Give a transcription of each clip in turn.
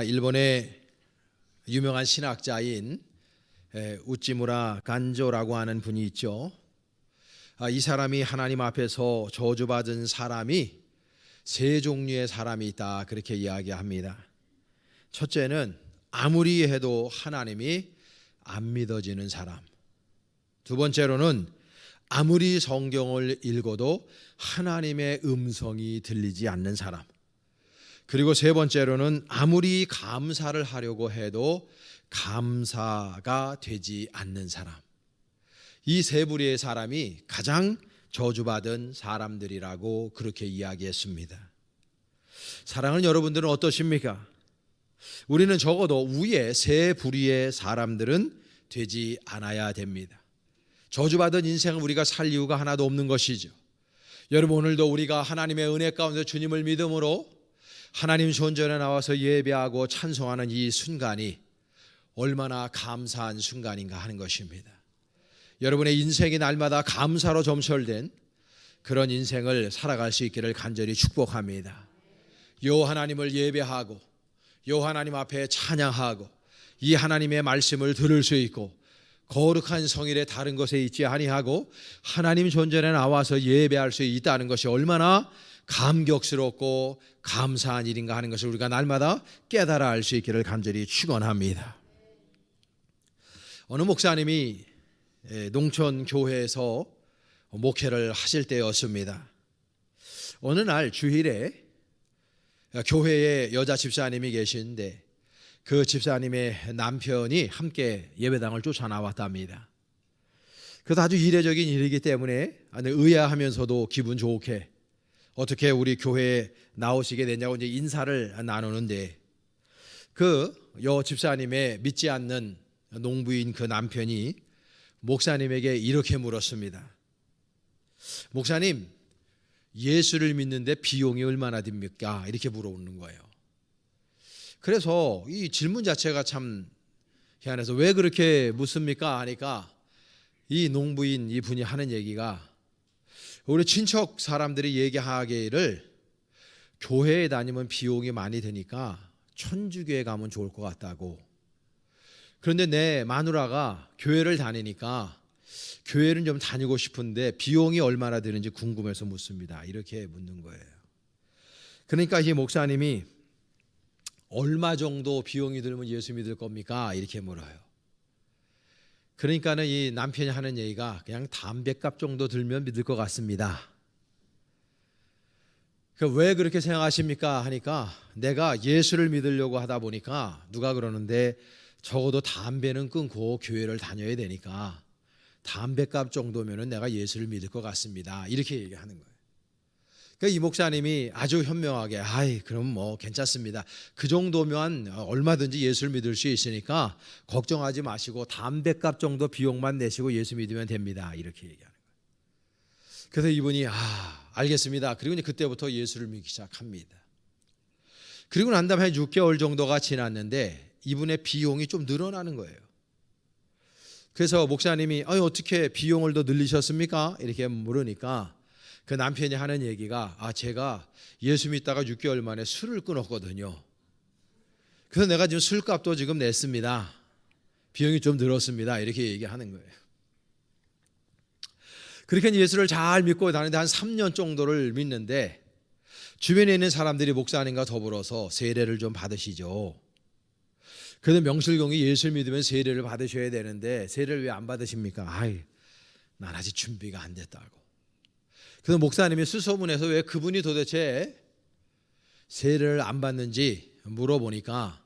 일본의 유명한 신학자인 우찌무라 간조라고 하는 분이 있죠. 이 사람이 하나님 앞에서 저주받은 사람이 세 종류의 사람이 있다, 그렇게 이야기합니다. 첫째는 아무리 해도 하나님이 안 믿어지는 사람. 두 번째로는 아무리 성경을 읽어도 하나님의 음성이 들리지 않는 사람. 그리고 세 번째로는 아무리 감사를 하려고 해도 감사가 되지 않는 사람. 이 세 부류의 사람이 가장 저주받은 사람들이라고 그렇게 이야기했습니다. 사랑하는 여러분들은 어떠십니까? 우리는 적어도 위에 세 부류의 사람들은 되지 않아야 됩니다. 저주받은 인생을 우리가 살 이유가 하나도 없는 것이죠. 여러분, 오늘도 우리가 하나님의 은혜 가운데 주님을 믿음으로 하나님 존전에 나와서 예배하고 찬송하는 이 순간이 얼마나 감사한 순간인가 하는 것입니다. 여러분의 인생이 날마다 감사로 점철된 그런 인생을 살아갈 수 있기를 간절히 축복합니다. 요 하나님을 예배하고 요 하나님 앞에 찬양하고 이 하나님의 말씀을 들을 수 있고 거룩한 성일에 다른 것에 있지 아니하고 하나님 존전에 나와서 예배할 수 있다는 것이 얼마나 감격스럽고 감사한 일인가 하는 것을 우리가 날마다 깨달아 알 수 있기를 간절히 축원합니다. 어느 목사님이 농촌 교회에서 목회를 하실 때였습니다. 어느 날 주일에 교회에 여자 집사님이 계시는데 그 집사님의 남편이 함께 예배당을 쫓아 나왔답니다. 그래서 아주 이례적인 일이기 때문에 의아하면서도 기분 좋게 어떻게 우리 교회에 나오시게 됐냐고 이제 인사를 나누는데 그 여 집사님의 믿지 않는 농부인 그 남편이 목사님에게 이렇게 물었습니다. 목사님, 예수를 믿는데 비용이 얼마나 듭니까? 이렇게 물어보는 거예요. 그래서 이 질문 자체가 참 희한해서 왜 그렇게 묻습니까? 하니까 이 농부인 이분이 하는 얘기가 우리 친척 사람들이 얘기하기를 교회에 다니면 비용이 많이 드니까 천주교에 가면 좋을 것 같다고. 그런데 내 마누라가 교회를 다니니까 교회는 좀 다니고 싶은데 비용이 얼마나 드는지 궁금해서 묻습니다. 이렇게 묻는 거예요. 그러니까 이 목사님이 얼마 정도 비용이 들면 예수 믿을 겁니까? 이렇게 물어요. 그러니까는 이 남편이 하는 얘기가 그냥 담배값 정도 들면 믿을 것 같습니다. 왜 그렇게 생각하십니까? 하니까 내가 예수를 믿으려고 하다 보니까 누가 그러는데 적어도 담배는 끊고 교회를 다녀야 되니까 담배값 정도면은 내가 예수를 믿을 것 같습니다. 이렇게 얘기하는 거예요. 그러니까 이 목사님이 아주 현명하게 그럼 뭐 괜찮습니다. 그 정도면 얼마든지 예수를 믿을 수 있으니까 걱정하지 마시고 담배값 정도 비용만 내시고 예수 믿으면 됩니다. 이렇게 얘기하는 거예요. 그래서 이분이 알겠습니다. 그리고 이제 그때부터 예수를 믿기 시작합니다. 그리고 난 다음에 6개월 정도가 지났는데 이분의 비용이 좀 늘어나는 거예요. 그래서 목사님이 어떻게 비용을 더 늘리셨습니까? 이렇게 물으니까 그 남편이 하는 얘기가 제가 예수 믿다가 6개월 만에 술을 끊었거든요. 그래서 내가 지금 술값도 지금 냈습니다. 비용이 좀 들었습니다. 이렇게 얘기하는 거예요. 그렇게 예수를 잘 믿고 다니는데 한 3년 정도를 믿는데 주변에 있는 사람들이 목사님과 더불어서 세례를 좀 받으시죠. 그래서 명실공히 예수를 믿으면 세례를 받으셔야 되는데 세례를 왜 안 받으십니까? 난 아직 준비가 안 됐다고. 그래서 목사님이 수소문해서 왜 그분이 도대체 세례를 안 받는지 물어보니까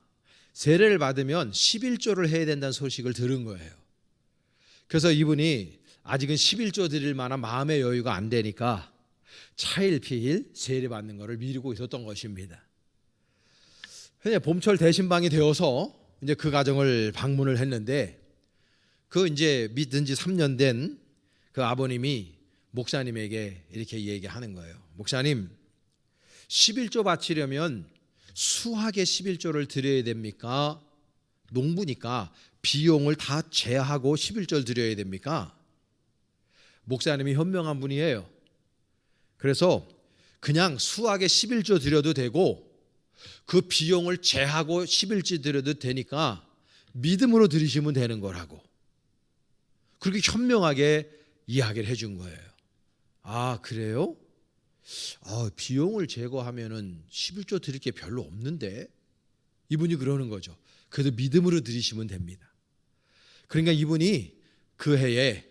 세례를 받으면 11조를 해야 된다는 소식을 들은 거예요. 그래서 이분이 아직은 11조 드릴 만한 마음의 여유가 안 되니까 차일피일 세례 받는 것을 미루고 있었던 것입니다. 그냥 봄철 대신방이 되어서 이제 그 가정을 방문을 했는데 그 이제 믿은 지 3년 된 그 아버님이 목사님에게 이렇게 얘기하는 거예요. 목사님, 11조 바치려면 수학의 11조를 드려야 됩니까? 농부니까 비용을 다 제하고 11조를 드려야 됩니까? 목사님이 현명한 분이에요. 그래서 그냥 수학의 11조 드려도 되고 그 비용을 제하고 11조 드려도 되니까 믿음으로 드리시면 되는 거라고. 그렇게 현명하게 이야기를 해준 거예요. 아, 그래요? 비용을 제거하면은 11조 드릴 게 별로 없는데? 이분이 그러는 거죠. 그래도 믿음으로 드리시면 됩니다. 그러니까 이분이 그 해에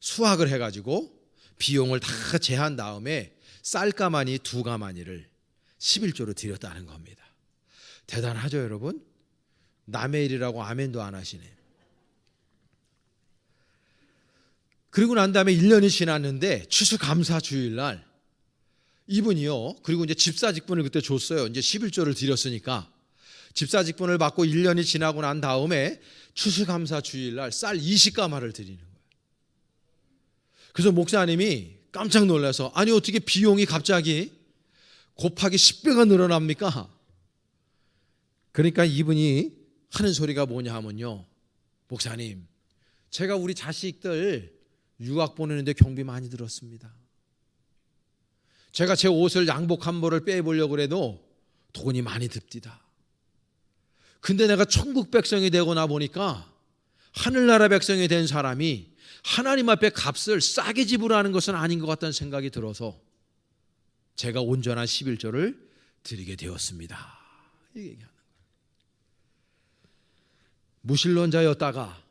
수확을 해가지고 비용을 다 제한 다음에 쌀가마니 2가마니를 11조로 드렸다는 겁니다. 대단하죠, 여러분? 남의 일이라고 아멘도 안 하시네. 그리고 난 다음에 1년이 지났는데 추수감사 주일날 이분이요. 그리고 이제 집사직분을 그때 줬어요. 이제 11조를 드렸으니까 집사직분을 받고 1년이 지나고 난 다음에 추수감사 주일날 쌀 20가마를 드리는 거예요. 그래서 목사님이 깜짝 놀라서 아니 어떻게 비용이 갑자기 곱하기 10배가 늘어납니까? 그러니까 이분이 하는 소리가 뭐냐 하면요. 목사님, 제가 우리 자식들 유학 보내는데 경비 많이 들었습니다. 제가 제 옷을 양복 한 벌을 빼보려고 해도 돈이 많이 듭디다. 근데 내가 천국 백성이 되고 나 보니까 하늘나라 백성이 된 사람이 하나님 앞에 값을 싸게 지불하는 것은 아닌 것 같다는 생각이 들어서 제가 온전한 11조를 드리게 되었습니다. 이렇게 얘기하는 거예요. 무신론자였다가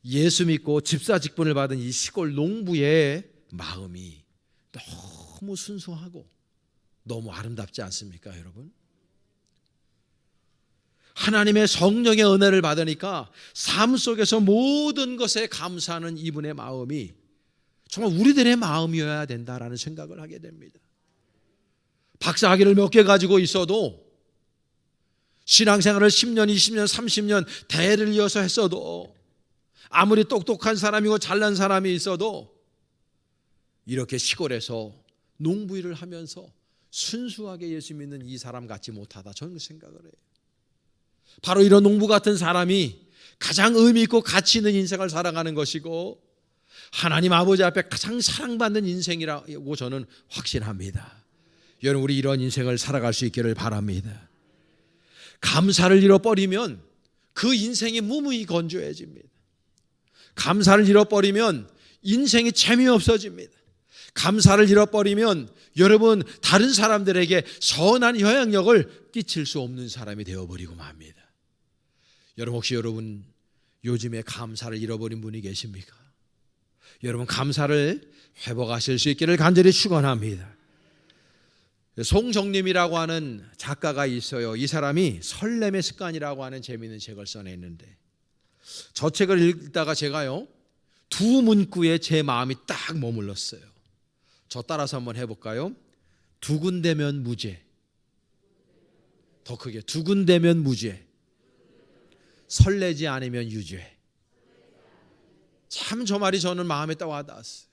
예수 믿고 집사 직분을 받은 이 시골 농부의 마음이 너무 순수하고 너무 아름답지 않습니까, 여러분? 하나님의 성령의 은혜를 받으니까 삶 속에서 모든 것에 감사하는 이분의 마음이 정말 우리들의 마음이어야 된다라는 생각을 하게 됩니다. 박사학위를 몇 개 가지고 있어도 신앙생활을 10년, 20년, 30년 대를 이어서 했어도 아무리 똑똑한 사람이고 잘난 사람이 있어도 이렇게 시골에서 농부일을 하면서 순수하게 예수 믿는 이 사람 같지 못하다, 저는 생각을 해요. 바로 이런 농부 같은 사람이 가장 의미 있고 가치 있는 인생을 살아가는 것이고 하나님 아버지 앞에 가장 사랑받는 인생이라고 저는 확신합니다. 여러분, 우리 이런 인생을 살아갈 수 있기를 바랍니다. 감사를 잃어버리면 그 인생이 무무히 건조해집니다. 감사를 잃어버리면 인생이 재미없어집니다. 감사를 잃어버리면 여러분, 다른 사람들에게 선한 영향력을 끼칠 수 없는 사람이 되어버리고 맙니다. 여러분, 혹시 여러분 요즘에 감사를 잃어버린 분이 계십니까? 여러분, 감사를 회복하실 수 있기를 간절히 축원합니다. 송정림이라고 하는 작가가 있어요. 이 사람이 설렘의 습관이라고 하는 재미있는 책을 써냈는데 저 책을 읽다가 제가요, 두 문구에 제 마음이 딱 머물렀어요. 저 따라서 한번 해볼까요? 두근대면 무죄. 더 크게, 두근대면 무죄. 설레지 않으면 유죄. 참 저 말이 저는 마음에 딱 와닿았어요.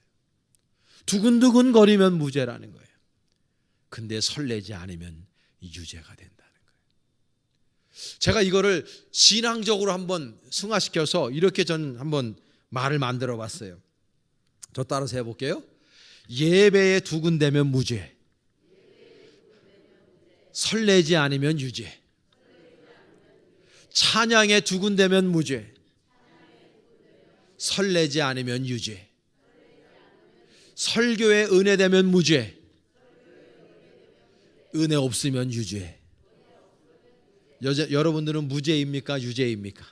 두근두근 거리면 무죄라는 거예요. 근데 설레지 않으면 유죄가 된다는 거예요. 제가 이거를 신앙적으로 한번 승화시켜서 이렇게 전 한번 말을 만들어 봤어요. 저 따라서 해볼게요. 예배에 두근대면 무죄, 설레지 않으면 유죄. 찬양에 두근대면 무죄, 설레지 않으면 유죄. 설교에 은혜되면 무죄, 은혜 없으면 유죄. 여러분들은 무죄입니까, 유죄입니까?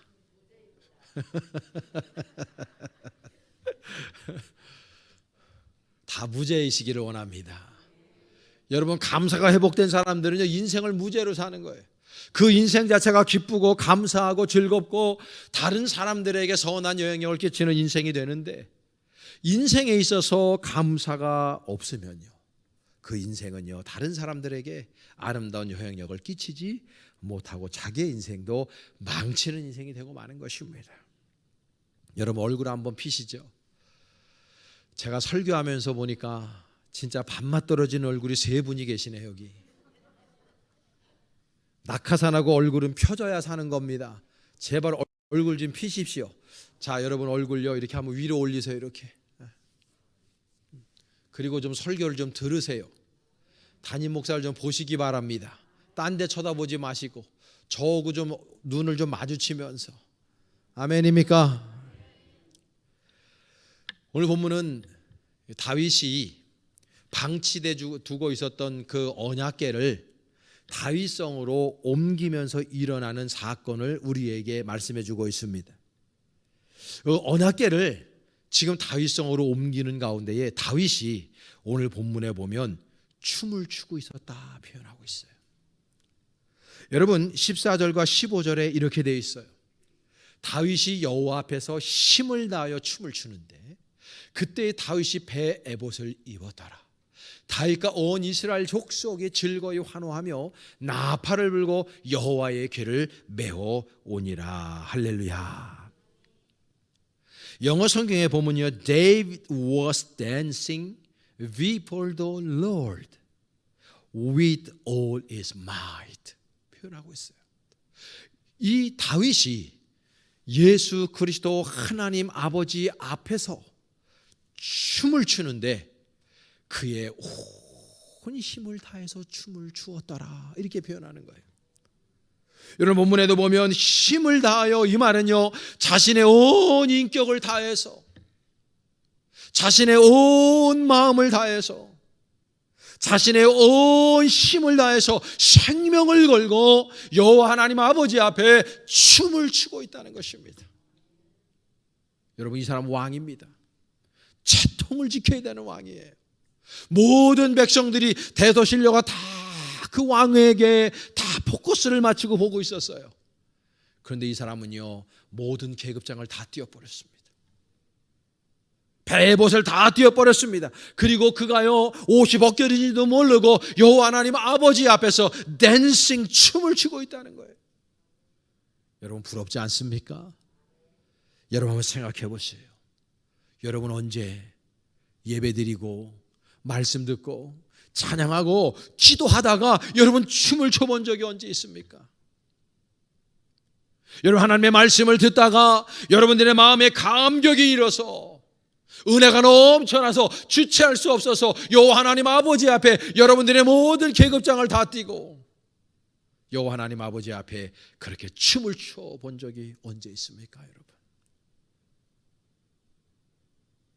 다 무죄이시기를 원합니다. 여러분, 감사가 회복된 사람들은 인생을 무죄로 사는 거예요. 그 인생 자체가 기쁘고 감사하고 즐겁고 다른 사람들에게 선한 영향력을 끼치는 인생이 되는데, 인생에 있어서 감사가 없으면요, 그 인생은요, 다른 사람들에게 아름다운 영향력을 끼치지 못하고 자기의 인생도 망치는 인생이 되고 마는 것입니다. 여러분, 얼굴 한번 피시죠. 제가 설교하면서 보니까 진짜 밥맛 떨어진 얼굴이 세 분이 계시네. 여기 낙하산하고 얼굴은 펴져야 사는 겁니다. 제발 얼굴 좀 피십시오. 자, 여러분 얼굴요, 이렇게 한번 위로 올리세요. 이렇게. 그리고 좀 설교를 좀 들으세요. 담임 목사를 좀 보시기 바랍니다. 딴 데 쳐다보지 마시고 저하고 좀 눈을 좀 마주치면서, 아멘입니까? 오늘 본문은 다윗이 방치돼 두고 있었던 그 언약궤를 다윗성으로 옮기면서 일어나는 사건을 우리에게 말씀해 주고 있습니다. 그 언약궤를 지금 다윗성으로 옮기는 가운데에 다윗이 오늘 본문에 보면 춤을 추고 있었다 표현하고 있어요. 여러분 14절과 15절에 이렇게 되어 있어요. 다윗이 여호와 앞에서 힘을 다하여 춤을 추는데 그때 다윗이 배 에봇을 입었더라. 다윗과 온 이스라엘 족속이 즐거이 환호하며 나팔을 불고 여호와의 궤를 메어 오니라. 할렐루야. 영어 성경에 보면요, David was dancing before the Lord with all his might 표현하고 있어요. 이 다윗이 예수 그리스도 하나님 아버지 앞에서 춤을 추는데 그의 온 힘을 다해서 춤을 추었더라, 이렇게 표현하는 거예요. 여러분 본문에도 보면 힘을 다하여, 이 말은요 자신의 온 인격을 다해서, 자신의 온 마음을 다해서, 자신의 온 힘을 다해서 생명을 걸고 여호와 하나님 아버지 앞에 춤을 추고 있다는 것입니다. 여러분 이 사람 왕입니다. 채통을 지켜야 되는 왕이에요. 모든 백성들이 대도신료가 다 그 왕에게 다 포커스를 맞추고 보고 있었어요. 그런데 이 사람은요 모든 계급장을 다 띄워버렸습니다. 배봇을 다 띄워버렸습니다. 그리고 그가요 옷이 벗겨진지도 모르고 여호와 하나님 아버지 앞에서 댄싱, 춤을 추고 있다는 거예요. 여러분 부럽지 않습니까? 여러분 한번 생각해 보세요. 여러분 언제 예배드리고 말씀 듣고 찬양하고 기도하다가 여러분 춤을 춰본 적이 언제 있습니까? 여러분 하나님의 말씀을 듣다가 여러분들의 마음에 감격이 일어서 은혜가 넘쳐나서 주체할 수 없어서 여호와 하나님 아버지 앞에 여러분들의 모든 계급장을 다 띄고 여호와 하나님 아버지 앞에 그렇게 춤을 춰본 적이 언제 있습니까? 여러분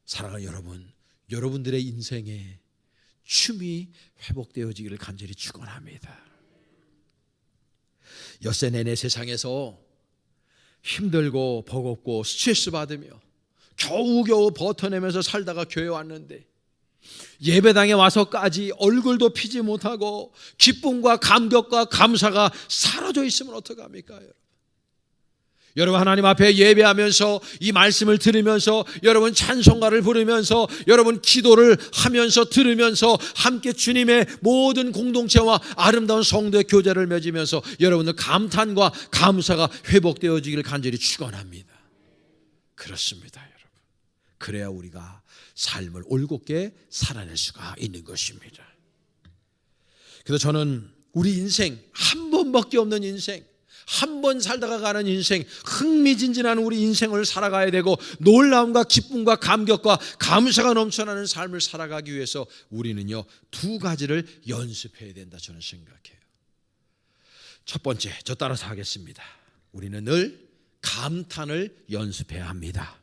사랑하는 여러분, 여러분들의 인생에 춤이 회복되어지기를 간절히 축원합니다. 엿새 내내 세상에서 힘들고 버겁고 스트레스 받으며 겨우겨우 버텨내면서 살다가 교회 왔는데 예배당에 와서까지 얼굴도 피지 못하고 기쁨과 감격과 감사가 사라져 있으면 어떡합니까? 여러분 하나님 앞에 예배하면서 이 말씀을 들으면서 여러분 찬송가를 부르면서 여러분 기도를 하면서 들으면서 함께 주님의 모든 공동체와 아름다운 성도의 교제를 맺으면서 여러분들 감탄과 감사가 회복되어지기를 간절히 축원합니다. 그렇습니다, 여러분. 그래야 우리가 삶을 올곧게 살아낼 수가 있는 것입니다. 그래서 저는 우리 인생 한 번밖에 없는 인생, 한 번 살다가 가는 인생, 흥미진진한 우리 인생을 살아가야 되고 놀라움과 기쁨과 감격과 감사가 넘쳐나는 삶을 살아가기 위해서 우리는요 두 가지를 연습해야 된다 저는 생각해요. 첫 번째, 저 따라서 하겠습니다. 우리는 늘 감탄을 연습해야 합니다.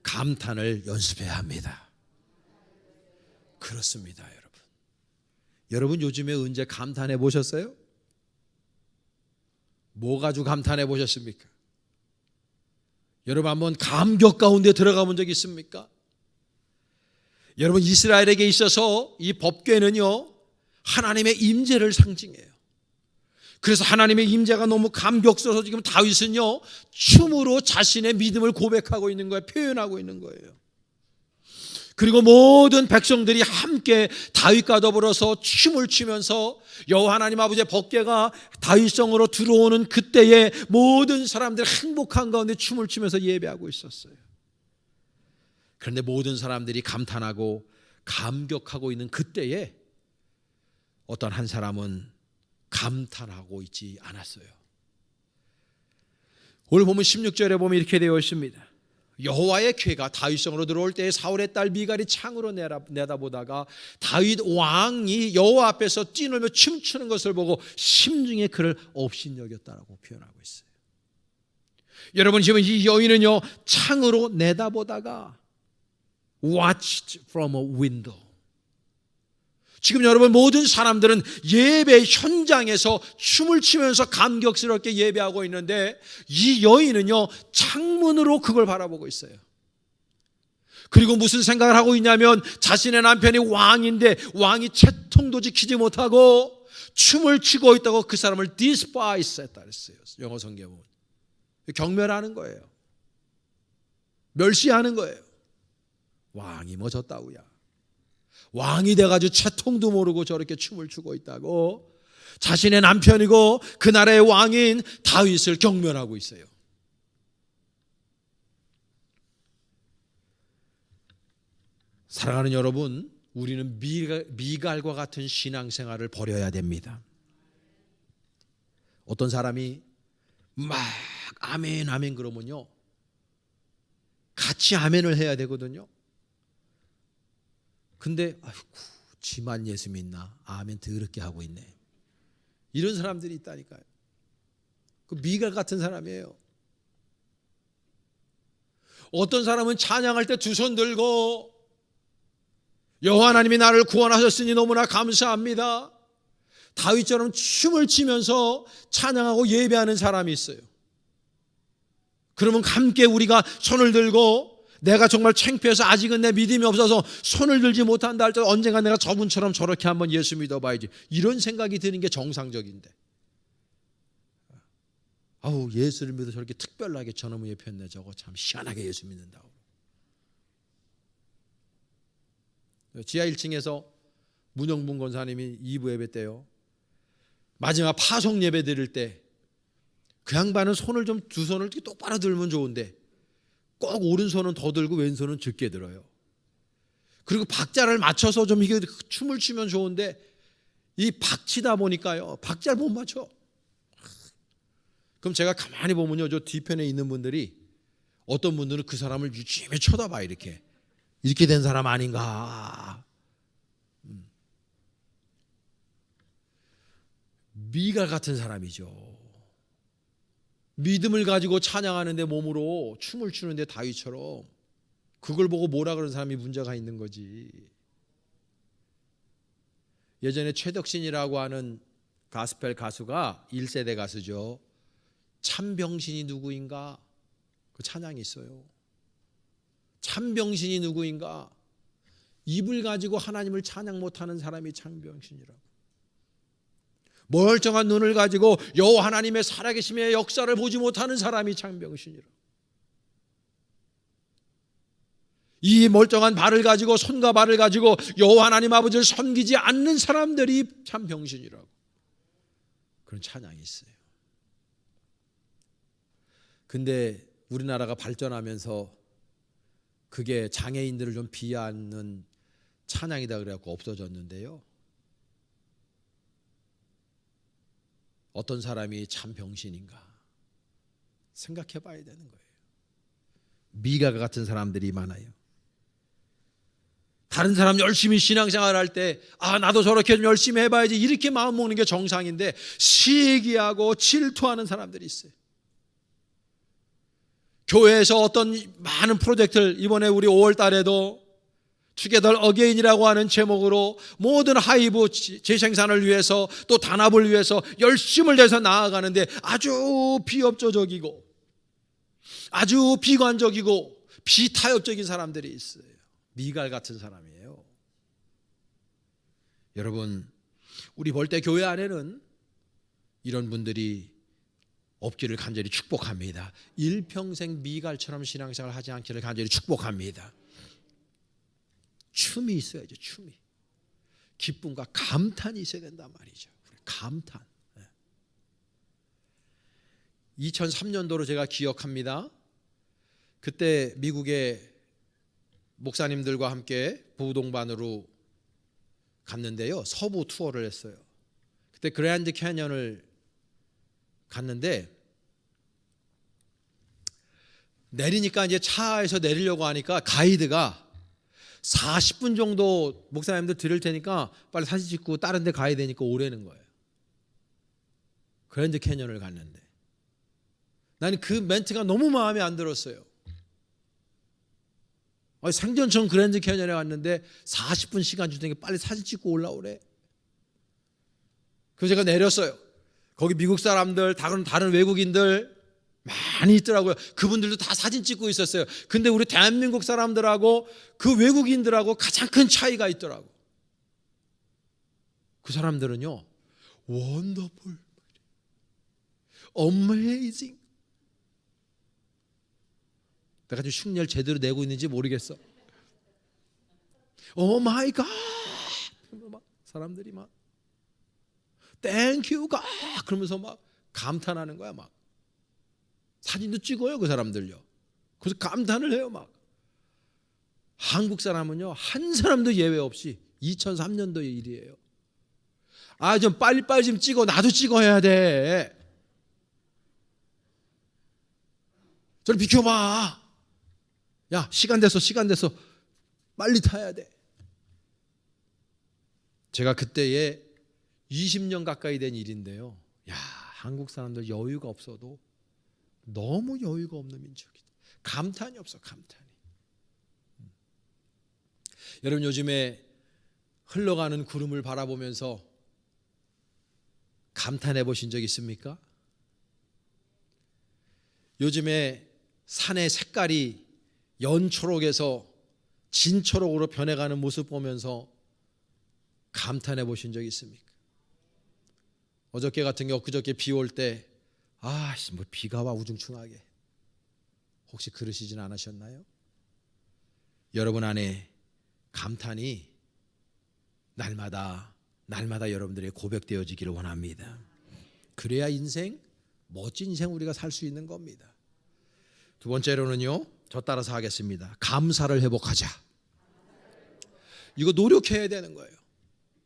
감탄을 연습해야 합니다. 그렇습니다, 여러분. 여러분 요즘에 언제 감탄해 보셨어요? 뭐 가지고 감탄해 보셨습니까? 여러분 한번 감격 가운데 들어가 본 적 있습니까? 여러분 이스라엘에게 있어서 이 법궤는요 하나님의 임재를 상징해요. 그래서 하나님의 임재가 너무 감격스러워서 지금 다윗은요 춤으로 자신의 믿음을 고백하고 있는 거예요. 표현하고 있는 거예요. 그리고 모든 백성들이 함께 다윗과 더불어서 춤을 추면서 여호와 하나님 아버지의 법궤가 다윗성으로 들어오는 그때에 모든 사람들이 행복한 가운데 춤을 추면서 예배하고 있었어요. 그런데 모든 사람들이 감탄하고 감격하고 있는 그때에 어떤 한 사람은 감탄하고 있지 않았어요. 오늘 보면 16절에 보면 이렇게 되어 있습니다. 여호와의 궤가 다윗성으로 들어올 때에 사울의 딸 미갈이 창으로 내다보다가 다윗 왕이 여호와 앞에서 뛰놀며 춤추는 것을 보고 심중에 그를 업신여겼다라고 표현하고 있어요. 여러분, 지금 이 여인은요, 창으로 내다보다가 watched from a window. 지금 여러분, 모든 사람들은 예배 현장에서 춤을 추면서 감격스럽게 예배하고 있는데 이 여인은요, 창문으로 그걸 바라보고 있어요. 그리고 무슨 생각을 하고 있냐면 자신의 남편이 왕인데 왕이 채통도 지키지 못하고 춤을 추고 있다고 그 사람을 despise 했다 그랬어요. 영어 성경에 보면 경멸하는 거예요. 멸시하는 거예요. 왕이 뭐 졌다우야. 왕이 돼가지고 채통도 모르고 저렇게 춤을 추고 있다고 자신의 남편이고 그 나라의 왕인 다윗을 경멸하고 있어요. 사랑하는 여러분, 우리는 미갈과 같은 신앙생활을 버려야 됩니다. 어떤 사람이 막 아멘 아멘 그러면요, 같이 아멘을 해야 되거든요. 근데 아이고, 지만 예수 믿나? 아멘 더럽게 하고 있네. 이런 사람들이 있다니까요. 그 미갈 같은 사람이에요. 어떤 사람은 찬양할 때 두 손 들고 여호와 하나님이 나를 구원하셨으니 너무나 감사합니다. 다윗처럼 춤을 추면서 찬양하고 예배하는 사람이 있어요. 그러면 함께 우리가 손을 들고 내가 정말 창피해서 아직은 내 믿음이 없어서 손을 들지 못한다 할 때 언젠가 내가 저분처럼 저렇게 한번 예수 믿어봐야지, 이런 생각이 드는 게 정상적인데, 아우 예수를 믿어 저렇게 특별하게 저놈의 편네 저거 참 희한하게 예수 믿는다고. 지하 1층에서 문영분 권사님이 2부 예배 때요, 마지막 파송 예배 드릴 때 그 양반은 손을 좀 두 손을 이렇게 똑바로 들면 좋은데 꼭 오른손은 더 들고 왼손은 적게 들어요. 그리고 박자를 맞춰서 좀 이게 춤을 추면 좋은데 이 박치다 보니까요, 박자를 못 맞춰. 그럼 제가 가만히 보면요, 저 뒤편에 있는 분들이 어떤 분들은 그 사람을 유심히 쳐다봐. 이렇게 된 사람 아닌가. 미갈 같은 사람이죠. 믿음을 가지고 찬양하는데 몸으로 춤을 추는데 다윗처럼 그걸 보고 뭐라 그러는 사람이 문제가 있는 거지. 예전에 최덕신이라고 하는 가스펠 가수가 1세대 가수죠. 참병신이 누구인가? 그 찬양이 있어요. 참병신이 누구인가? 입을 가지고 하나님을 찬양 못하는 사람이 참병신이라고. 멀쩡한 눈을 가지고 여호와 하나님의 살아계심의 역사를 보지 못하는 사람이 참병신이라고. 이 멀쩡한 발을 가지고, 손과 발을 가지고 여호와 하나님 아버지를 섬기지 않는 사람들이 참병신이라고. 그런 찬양이 있어요. 근데 우리나라가 발전하면서 그게 장애인들을 좀 비하하는 찬양이다 그래갖고 없어졌는데요, 어떤 사람이 참 병신인가 생각해 봐야 되는 거예요. 미가 같은 사람들이 많아요. 다른 사람 열심히 신앙생활 할 때 나도 저렇게 좀 열심히 해봐야지 이렇게 마음 먹는 게 정상인데 시기하고 질투하는 사람들이 있어요. 교회에서 어떤 많은 프로젝트를, 이번에 우리 5월 달에도 Together Again이라고 하는 제목으로 모든 하이브 재생산을 위해서 또 단합을 위해서 열심을 내서 나아가는데 아주 비협조적이고 아주 비관적이고 비타협적인 사람들이 있어요. 미갈 같은 사람이에요. 여러분, 우리 벌떼 교회 안에는 이런 분들이 없기를 간절히 축복합니다. 일평생 미갈처럼 신앙생활 하지 않기를 간절히 축복합니다. 춤이 있어야죠. 춤이. 기쁨과 감탄이 있어야 된단 말이죠. 감탄. 2003년도로 제가 기억합니다. 그때 미국의 목사님들과 함께 부동반으로 갔는데요, 서부 투어를 했어요. 그때 그랜드 캐년을 갔는데 내리니까 이제 차에서 내리려고 하니까 가이드가 40분 정도 목사님들 들을 테니까 빨리 사진 찍고 다른 데 가야 되니까 오라는 거예요. 그랜드 캐년을 갔는데 나는 그 멘트가 너무 마음에 안 들었어요. 생전 처음 그랜드 캐년에 갔는데 40분 시간 주니까 빨리 사진 찍고 올라오래. 그래서 제가 내렸어요. 거기 미국 사람들, 다른 외국인들 많이 있더라고요. 그분들도 다 사진 찍고 있었어요. 근데 우리 대한민국 사람들하고 그 외국인들하고 가장 큰 차이가 있더라고. 그 사람들은요, 원더풀, 어메이징. 내가 지금 흉내를 제대로 내고 있는지 모르겠어. 오 마이 갓. 사람들이 막 땡큐 갓 그러면서 막 감탄하는 거야. 막 사진도 찍어요, 그 사람들요. 그래서 감탄을 해요. 막 한국 사람은요, 한 사람도 예외 없이 2003년도의 일이에요. 좀 빨리빨리 좀 찍어. 나도 찍어야 돼. 저리 비켜봐. 야, 시간 됐어. 빨리 타야 돼. 제가 그때에 20년 가까이 된 일인데요. 야, 한국 사람들 여유가 없어도 너무 여유가 없는 민족이다. 감탄이 없어, 감탄이. 여러분, 요즘에 흘러가는 구름을 바라보면서 감탄해 보신 적 있습니까? 요즘에 산의 색깔이 연초록에서 진초록으로 변해가는 모습 보면서 감탄해 보신 적 있습니까? 어저께 같은 게 엊그저께 비 올 때 뭐 비가 와 우중충하게. 혹시 그러시진 않으셨나요? 여러분 안에 감탄이 날마다 여러분들의 고백되어지기를 원합니다. 그래야 멋진 인생 우리가 살 수 있는 겁니다. 두 번째로는요, 저 따라서 하겠습니다. 감사를 회복하자. 이거 노력해야 되는 거예요.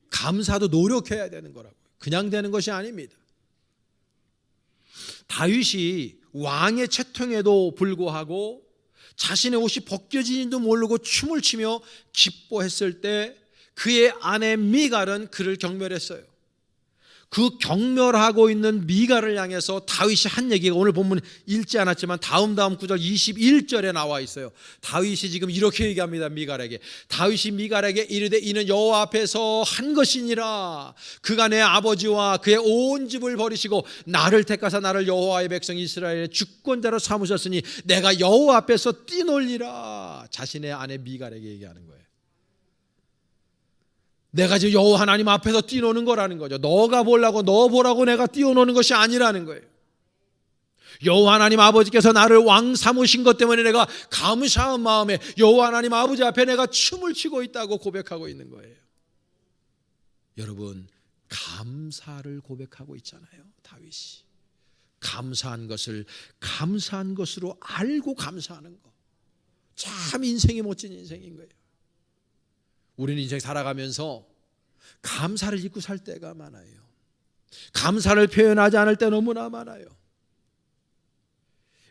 감사도 노력해야 되는 거라고요. 그냥 되는 것이 아닙니다. 다윗이 왕의 채통에도 불구하고 자신의 옷이 벗겨진지도 모르고 춤을 추며 기뻐했을 때 그의 아내 미갈은 그를 경멸했어요. 그 경멸하고 있는 미갈을 향해서 다윗이 한 얘기가 오늘 본문 읽지 않았지만 다음 구절 21절에 나와 있어요. 다윗이 지금 이렇게 얘기합니다. 미갈에게. 다윗이 미갈에게 이르되 이는 여호와 앞에서 한 것이니라. 그가 내 아버지와 그의 온 집을 버리시고 나를 택하사 나를 여호와의 백성 이스라엘의 주권자로 삼으셨으니 내가 여호와 앞에서 뛰놀리라. 자신의 아내 미갈에게 얘기하는 거예요. 내가 지금 여호와 하나님 앞에서 뛰노는 거라는 거죠. 너가 보려고 너 보라고 내가 뛰어노는 것이 아니라는 거예요. 여호와 하나님 아버지께서 나를 왕 삼으신 것 때문에 내가 감사한 마음에 여호와 하나님 아버지 앞에 내가 춤을 추고 있다고 고백하고 있는 거예요. 여러분, 감사를 고백하고 있잖아요. 다윗이 감사한 것을 감사한 것으로 알고 감사하는 거, 참 인생이 멋진 인생인 거예요. 우리는 인생 살아가면서 감사를 잊고 살 때가 많아요. 감사를 표현하지 않을 때 너무나 많아요.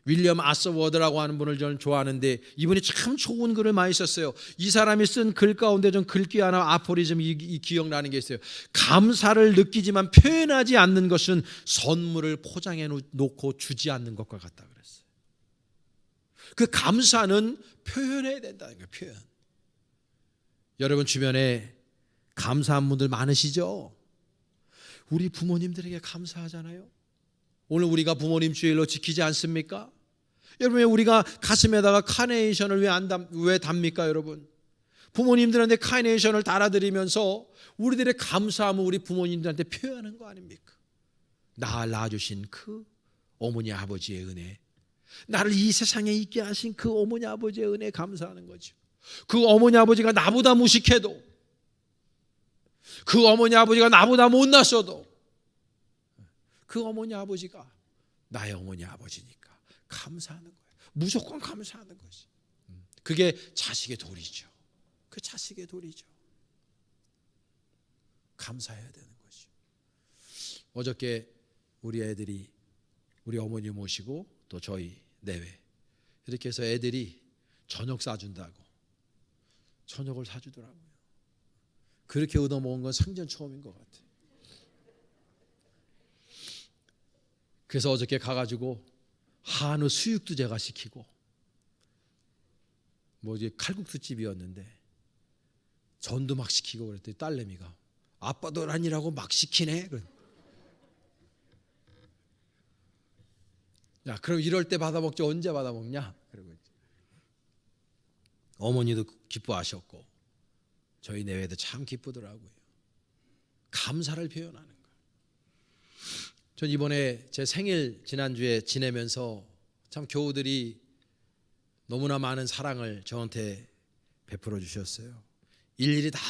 윌리엄 아서워드라고 하는 분을 저는 좋아하는데 이분이 참 좋은 글을 많이 썼어요. 이 사람이 쓴 글 가운데 좀 글귀 하나 아포리즘 이 기억나는 게 있어요. 감사를 느끼지만 표현하지 않는 것은 선물을 포장해 놓고 주지 않는 것과 같다 그랬어요. 그 감사는 표현해야 된다는 거예요. 표현. 여러분 주변에 감사한 분들 많으시죠? 우리 부모님들에게 감사하잖아요. 오늘 우리가 부모님 주일로 지키지 않습니까? 여러분, 우리가 가슴에다가 카네이션을 왜 답니까? 여러분, 부모님들한테 카네이션을 달아드리면서 우리들의 감사함을 우리 부모님들한테 표현하는 거 아닙니까? 나를 낳아주신 그 어머니 아버지의 은혜, 나를 이 세상에 있게 하신 그 어머니 아버지의 은혜에 감사하는 거죠. 그 어머니 아버지가 나보다 무식해도, 그 어머니 아버지가 나보다 못났어도 그 어머니 아버지가 나의 어머니 아버지니까 감사하는 거예요. 무조건 감사하는 거지. 그게 자식의 도리죠. 그 자식의 도리죠. 감사해야 되는 거죠. 어저께 우리 애들이 우리 어머니 모시고 또 저희 내외 이렇게 해서 애들이 저녁 사준다고 저녁을 사주더라고요. 그렇게 얻어먹은 건 생전 처음인 것 같아요. 그래서 어저께 가가지고 한우 수육도 제가 시키고, 뭐 이제 칼국수 집이었는데 전도 막 시키고 그랬더니 딸내미가 아빠도 아니라고 막 시키네. 야, 그럼 이럴 때 받아먹지 언제 받아먹냐? 그러고 어머니도 기뻐하셨고 저희 내외도 참 기쁘더라고요. 감사를 표현하는 거예요. 전 이번에 제 생일 지난주에 지내면서 참 교우들이 너무나 많은 사랑을 저한테 베풀어 주셨어요. 일일이 다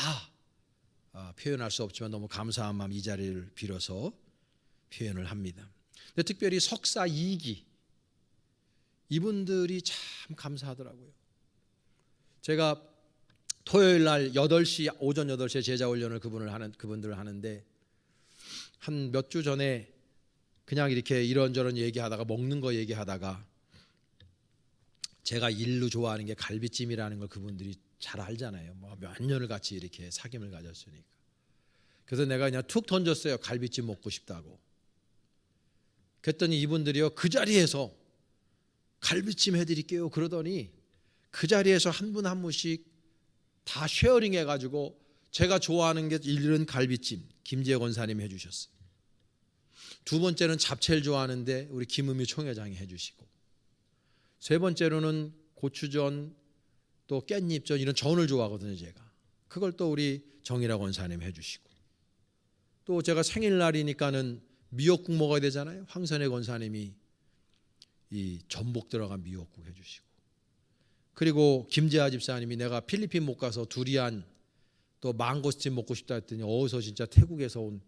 표현할 수 없지만 너무 감사한 마음 이 자리를 빌어서 표현을 합니다. 근데 특별히 석사 2기 이분들이 참 감사하더라고요. 제가 토요일 날 8시 오전 8시에 제자 훈련을 그분들 하는데 한 몇 주 전에 그냥 이렇게 이런저런 얘기하다가 먹는 거 얘기하다가 제가 일로 좋아하는 게 갈비찜이라는 걸 그분들이 잘 알잖아요. 뭐 몇 년을 같이 이렇게 사귐을 가졌으니까. 그래서 내가 그냥 툭 던졌어요. 갈비찜 먹고 싶다고. 그랬더니 이분들이요 그 자리에서 갈비찜 해드릴게요 그러더니 그 자리에서 한 분 한 분씩 다 쉐어링 해가지고 제가 좋아하는 게 이런 갈비찜 김재 권사님이 해주셨어요. 두 번째는 잡채를 좋아하는데 우리 김은미 총회장이 해주시고, 세 번째로는 고추전 또 깻잎전 이런 전을 좋아하거든요 제가. 그걸 또 우리 정일아 권사님 해주시고, 또 제가 생일날이니까는 미역국 먹어야 되잖아요. 황선혜 권사님이 이 전복 들어간 미역국 해주시고, 그리고 김재하 집사님이 내가 필리핀 못 가서 두리안 또 망고스틴 먹고 싶다 했더니 어디서 진짜 태국에서 온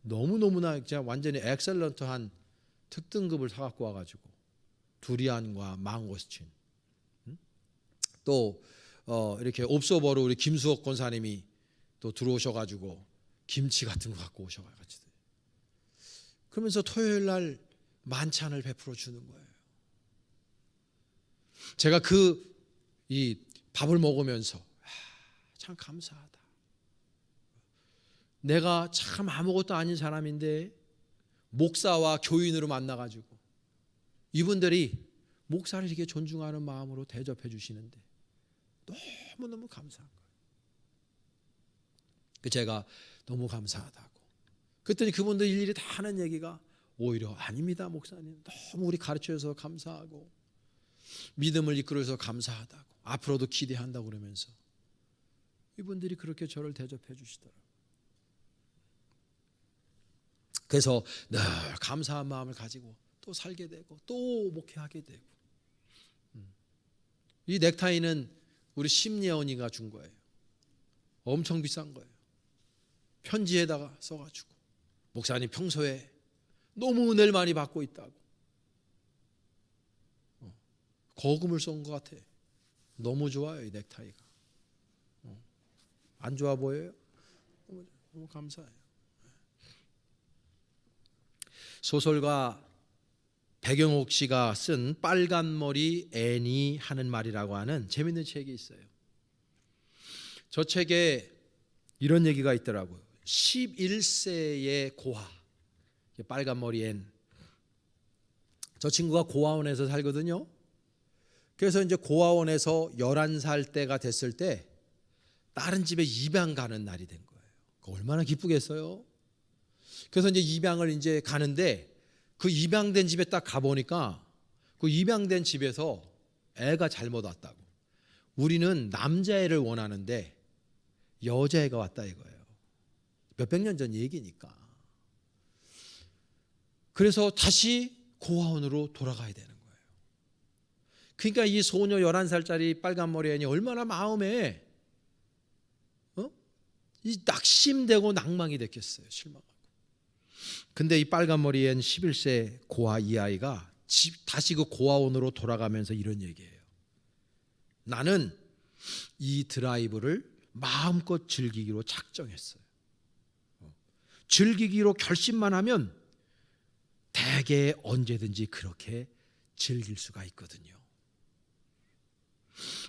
너무너무나 진짜 완전히 엑셀런트한 특등급을 사갖고 와가지고 두리안과 망고스틴, 또 이렇게 옵소버로 우리 김수옥 권사님이 또 들어오셔가지고 김치 같은 거 갖고 오셔가지고 그러면서 토요일 날 만찬을 베풀어 주는 거예요. 제가 이 밥을 먹으면서 참 감사하다. 내가 참 아무것도 아닌 사람인데 목사와 교인으로 만나가지고 이분들이 목사를 이렇게 존중하는 마음으로 대접해 주시는데 너무너무 감사한 거예요. 제가 너무 감사하다고. 그랬더니 그분들 일일이 다 하는 얘기가 오히려 아닙니다 목사님, 너무 우리 가르쳐줘서 감사하고 믿음을 이끌어서 감사하다고, 앞으로도 기대한다고 그러면서 이분들이 그렇게 저를 대접해 주시더라고요. 그래서 늘 감사한 마음을 가지고 또 살게 되고 또 목회하게 되고. 이 넥타이는 우리 심예언이가 준 거예요. 엄청 비싼 거예요. 편지에다가 써가지고 목사님 평소에 너무 은혜를 많이 받고 있다고. 거금을 쏜 것 같아. 너무 좋아요 이 넥타이가. 안 좋아 보여요? 너무 감사해요. 소설가 백영옥 씨가 쓴 빨간머리 애니 하는 말이라고 하는 재밌는 책이 있어요. 저 책에 이런 얘기가 있더라고요. 11세의 고아, 빨간머리 앤. 저 친구가 고아원에서 살거든요. 그래서 이제 고아원에서 11살 때가 됐을 때 다른 집에 입양 가는 날이 된 거예요. 얼마나 기쁘겠어요. 그래서 이제 입양을 이제 가는데 그 입양된 집에 딱 가보니까 그 입양된 집에서 애가 잘못 왔다고. 우리는 남자애를 원하는데 여자애가 왔다 이거예요. 몇백 년 전 얘기니까. 그래서 다시 고아원으로 돌아가야 되는 거예요. 그러니까 이 소녀 11살짜리 빨간머리 애니 얼마나 마음에 이 낙심되고 낭망이 됐겠어요. 실망하고. 근데 이 빨간머리 앤 11세 고아 이 아이가 다시 그 고아원으로 돌아가면서 이런 얘기예요. 나는 이 드라이브를 마음껏 즐기기로 작정했어요. 즐기기로 결심만 하면 대개 언제든지 그렇게 즐길 수가 있거든요.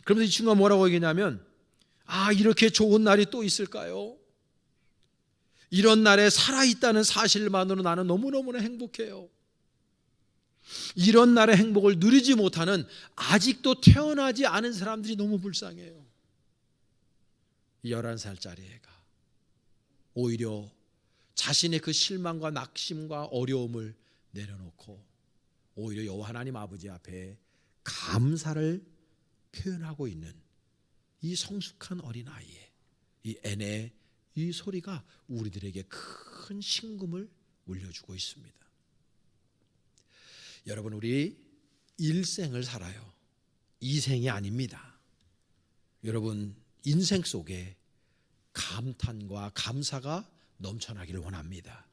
그러면서 이 친구가 뭐라고 얘기냐면 이렇게 좋은 날이 또 있을까요? 이런 날에 살아있다는 사실만으로 나는 너무너무나 행복해요. 이런 날의 행복을 누리지 못하는 아직도 태어나지 않은 사람들이 너무 불쌍해요. 11살짜리 애가 오히려 자신의 그 실망과 낙심과 어려움을 내려놓고 오히려 여호와 하나님 아버지 앞에 감사를 표현하고 있는 이 성숙한 어린아이의 이 애의 이 소리가 우리들에게 큰 신금을 울려주고 있습니다. 여러분, 우리 일생을 살아요. 이생이 아닙니다. 여러분, 인생 속에 감탄과 감사가 넘쳐나기를 원합니다.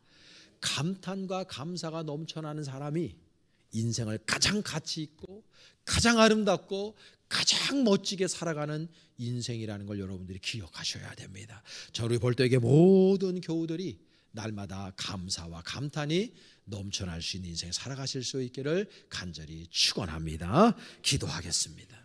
감탄과 감사가 넘쳐나는 사람이 인생을 가장 가치 있고 가장 아름답고 가장 멋지게 살아가는 인생이라는 걸 여러분들이 기억하셔야 됩니다. 저를 볼 때에게 모든 교우들이 날마다 감사와 감탄이 넘쳐날 수 있는 인생 살아가실 수 있기를 간절히 축원합니다. 기도하겠습니다.